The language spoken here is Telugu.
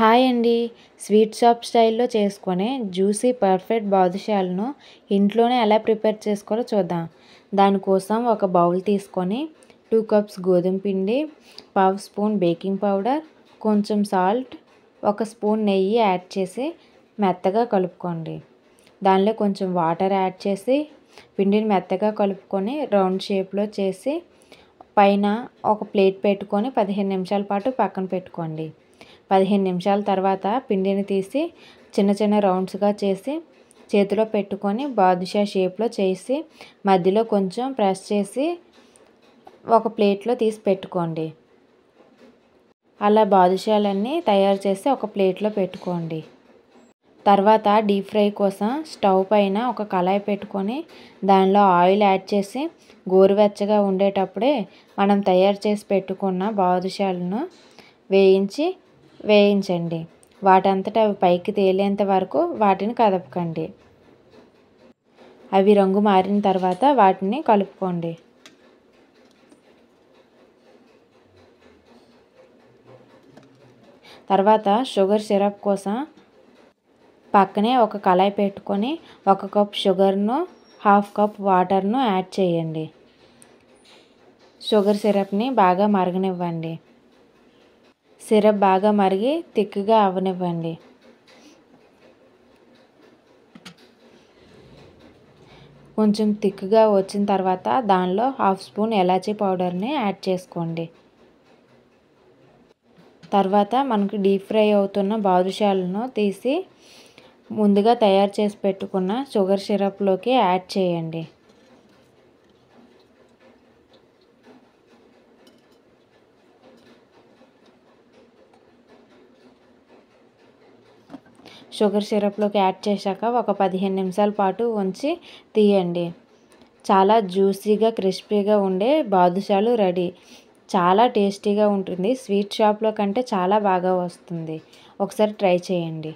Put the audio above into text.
హాయ్ అండి. స్వీట్ షాప్ స్టైల్‌లో చేసుకునే జ్యూసీ పర్ఫెక్ట్ బాదుషాలను ఇంట్లోనే ఎలా ప్రిపేర్ చేసుకోవాలో చూద్దాం. దానికోసం ఒక బౌల్ తీసుకొని 2 కప్స్ గోధుమ పిండి, పావు స్పూన్ బేకింగ్ పౌడర్, కొంచెం సాల్ట్, 1 స్పూన్ నెయ్యి యాడ్ చేసి మెత్తగా కలుపుకోండి. దానిలో కొంచెం వాటర్ యాడ్ చేసి పిండిని మెత్తగా కలుపుకొని రౌండ్ షేప్‌లో చేసి పైన ఒక ప్లేట్ పెట్టుకొని 15 నిమిషాల పాటు పక్కన పెట్టుకోండి. 15 నిమిషాల తర్వాత పిండిని తీసి చిన్న చిన్న రౌండ్స్‌గా చేసి చేతిలో పెట్టుకొని బాదుషా షేప్‌లో చేసి మధ్యలో కొంచెం ప్రెస్ చేసి ఒక ప్లేట్‌లో తీసి పెట్టుకోండి. అలా బాదుషాలన్నీ తయారు చేసి ఒక ప్లేట్‌లో పెట్టుకోండి. తర్వాత డీప్ ఫ్రై కోసం స్టవ్ పైన ఒక కళాయి పెట్టుకొని దానిలో ఆయిల్ యాడ్ చేసి గోరువెచ్చగా ఉండేటప్పుడే మనం తయారు చేసి పెట్టుకున్న బాదుషాలను వేయించండి. వాటంతట అవి పైకి తేలేంత వరకు వాటిని కదపకండి. అవి రంగు మారిన తర్వాత వాటిని కలుపుకోండి. తర్వాత షుగర్ సిరప్ కోసం పక్కనే ఒక కళాయి పెట్టుకొని 1 కప్ షుగర్ను, 1/2 కప్ వాటర్ను యాడ్ చేయండి. షుగర్ సిరప్ని బాగా మరగనివ్వండి. సిరప్ బాగా మరిగి థిక్‌గా అవ్వనివ్వండి. కొంచెం థిక్‌గా వచ్చిన తర్వాత దానిలో 1/2 స్పూన్ ఇలాచీ పౌడర్ని యాడ్ చేసుకోండి. తర్వాత మనకు డీప్ ఫ్రై అవుతున్న బాదుషాలను తీసి ముందుగా తయారు చేసి పెట్టుకున్న షుగర్ సిరప్లోకి యాడ్ చేయండి. షుగర్ సిరప్లోకి యాడ్ చేశాక ఒక 15 నిమిషాల పాటు ఉంచి తీయండి. చాలా జ్యూసీగా క్రిస్పీగా ఉండే బాదుషాలు రెడీ. చాలా టేస్టీగా ఉంటుంది. స్వీట్ షాప్లో కంటే చాలా బాగా వస్తుంది. ఒకసారి ట్రై చేయండి.